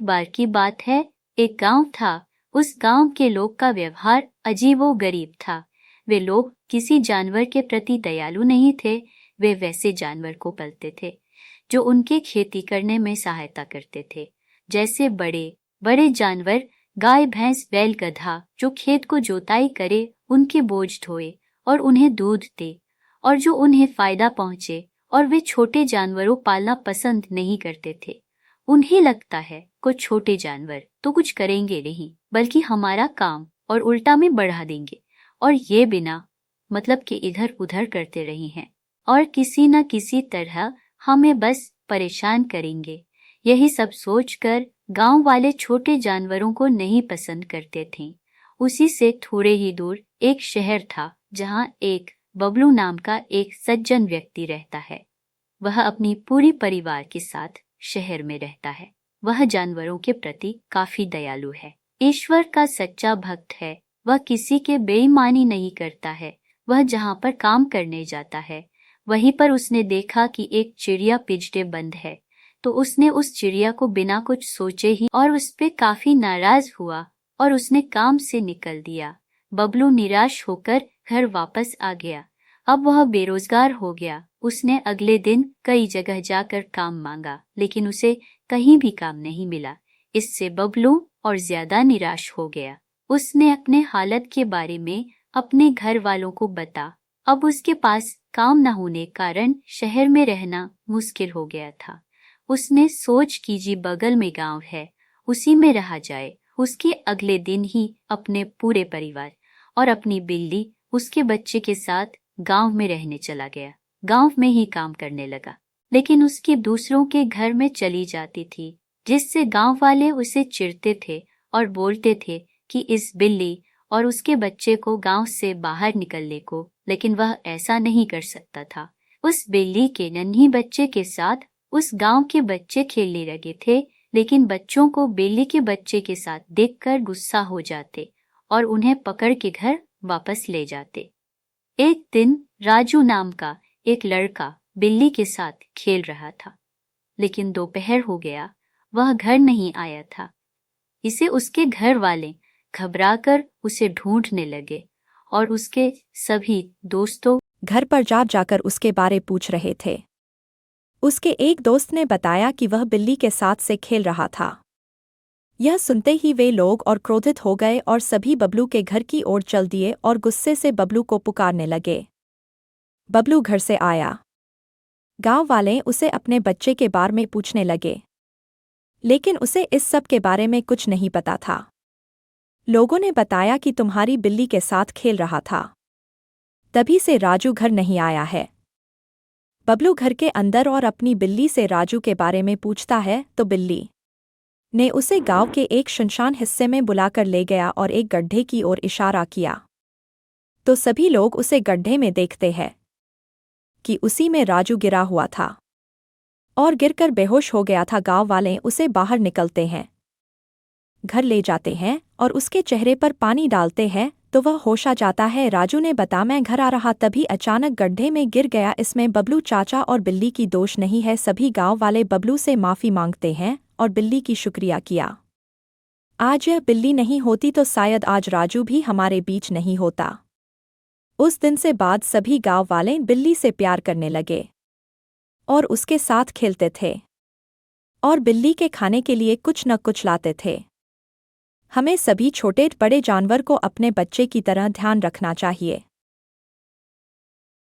एक बार की बात है, एक गांव था। उस गांव के लोग का व्यवहार अजीबो-गरीब था। वे लोग किसी जानवर के प्रति दयालु नहीं थे। वे वैसे जानवर को पालते थे जो उनके खेती करने में सहायता करते थे, जैसे बड़े बड़े जानवर, गाय, भैंस, बैल, गधा, जो खेत को जोताई करे, उनके बोझ ढोए और उन्हें दूध दे, और जो उन्हें फायदा पहुंचे। और वे छोटे जानवरों पालना पसंद नहीं करते थे। उन्हें लगता है कुछ छोटे जानवर तो कुछ करेंगे नहीं, बल्कि हमारा काम और उल्टा में बढ़ा देंगे, और ये बिना मतलब के इधर उधर करते रहे हैं और किसी न किसी तरह हमें बस परेशान करेंगे। यही सब सोचकर गांव वाले छोटे जानवरों को नहीं पसंद करते थे। उसी से थोड़े ही दूर एक शहर था, जहां एक बबलू नाम का एक सज्जन व्यक्ति रहता है। वह अपनी पूरी परिवार के साथ शहर में रहता है। वह जानवरों के प्रति काफी दयालु है, ईश्वर का सच्चा भक्त है। वह किसी के बेईमानी नहीं करता है। वह जहाँ पर काम करने जाता है, वहीं पर उसने देखा कि एक चिड़िया पिंजरे बंद है, तो उसने उस चिड़िया को बिना कुछ सोचे ही और उस पे काफी नाराज हुआ और उसने काम से निकल दिया। बबलू निराश होकर घर वापस आ गया। अब वह बेरोजगार हो गया। उसने अगले दिन कई जगह जाकर काम मांगा, लेकिन उसे कहीं भी काम नहीं मिला। इससे बबलू और ज्यादा निराश हो गया। उसने अपने हालत के बारे में अपने घर वालों को बता। अब उसके पास काम न होने कारण शहर में रहना मुश्किल हो गया था। उसने सोच की जी बगल में गांव है, उसी में रहा जाए। उसके अगले दिन ही अपने पूरे परिवार और अपनी बिल्ली, उसके बच्चे के साथ गांव में रहने चला गया। गांव में ही काम करने लगा, लेकिन उसकी दूसरों के घर में चली जाती थी, जिससे गांव वाले उसे चिढ़ते थे और बोलते थे कि इस बिल्ली और उसके बच्चे को गांव से बाहर निकलने को, लेकिन वह ऐसा नहीं कर सकता था। उस बिल्ली के नन्ही बच्चे के साथ उस गांव के बच्चे खेलने लगे थे, लेकिन बच्चों को बिल्ली के बच्चे के साथ देखकर गुस्सा हो जाते और उन्हें पकड़ के घर वापस ले जाते। एक दिन राजू नाम का एक लड़का बिल्ली के साथ खेल रहा था, लेकिन दोपहर हो गया, वह घर नहीं आया था। इसे उसके घर वाले घबराकर उसे ढूंढने लगे और उसके सभी दोस्तों घर पर जाकर उसके बारे पूछ रहे थे। उसके एक दोस्त ने बताया कि वह बिल्ली के साथ से खेल रहा था। यह सुनते ही वे लोग और क्रोधित हो गए और सभी बबलू के घर की ओर चल दिए और गुस्से से बबलू को पुकारने लगे। बबलू घर से आया। गांव वाले उसे अपने बच्चे के बारे में पूछने लगे, लेकिन उसे इस सब के बारे में कुछ नहीं पता था। लोगों ने बताया कि तुम्हारी बिल्ली के साथ खेल रहा था, तभी से राजू घर नहीं आया है। बबलू घर के अंदर और अपनी बिल्ली से राजू के बारे में पूछता है, तो बिल्ली ने उसे गांव के एक सुनसान हिस्से में बुलाकर ले गया और एक गड्ढे की ओर इशारा किया। तो सभी लोग उसे गड्ढे में देखते हैं कि उसी में राजू गिरा हुआ था और गिरकर बेहोश हो गया था। गांव वाले उसे बाहर निकलते हैं, घर ले जाते हैं और उसके चेहरे पर पानी डालते हैं तो वह होश आ जाता है। राजू ने बताया, मैं घर आ रहा तभी अचानक गड्ढे में गिर गया। इसमें बबलू चाचा और बिल्ली की दोष नहीं है। सभी गांव वाले बबलू से माफी मांगते हैं और बिल्ली की शुक्रिया किया। आज यह बिल्ली नहीं होती तो शायद आज राजू भी हमारे बीच नहीं होता। उस दिन से बाद सभी गांव वाले बिल्ली से प्यार करने लगे और उसके साथ खेलते थे और बिल्ली के खाने के लिए कुछ न कुछ लाते थे। हमें सभी छोटे बड़े जानवर को अपने बच्चे की तरह ध्यान रखना चाहिए।